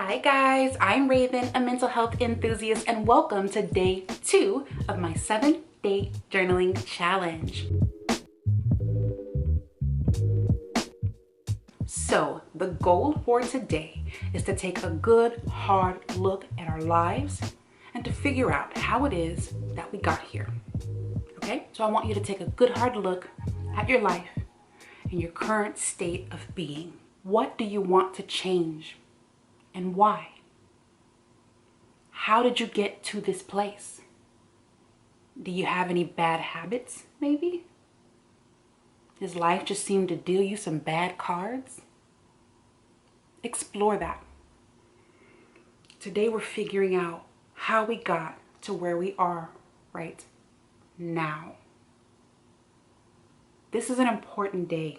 Hi guys, I'm Raven, a mental health enthusiast, and welcome to day 2 of my 7-day journaling challenge. So the goal for today is to take a good hard look at our lives and to figure out how it is that we got here. Okay, so I want you to take a good hard look at your life and your current state of being. What do you want to change and why? How did you get to this place? Do you have any bad habits, maybe? Does life just seem to deal you some bad cards? Explore that. Today we're figuring out how we got to where we are right now. This is an important day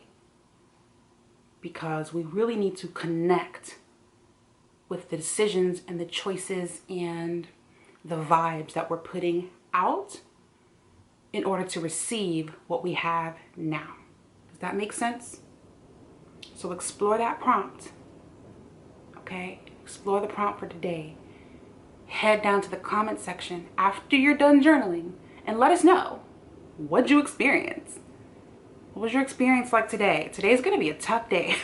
because we really need to connect with the decisions and the choices and the vibes that we're putting out in order to receive what we have now. Does that make sense? So explore that prompt, okay? Explore the prompt for today. Head down to the comment section after you're done journaling and let us know, what'd you experience? What was your experience like today? Today's gonna be a tough day.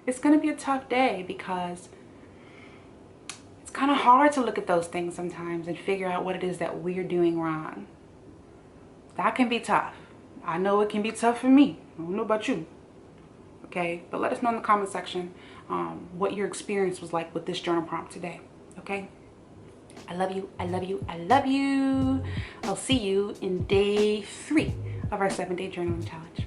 It's gonna be a tough day because it's kind of hard to look at those things sometimes and figure out what it is that we're doing wrong. That can be tough. I know it can be tough for me. I don't know about you. Okay, but let us know in the comment section what your experience was like with this journal prompt today. Okay, I love you. I love you. I love you. I'll see you in day 3 of our 7-day journaling challenge.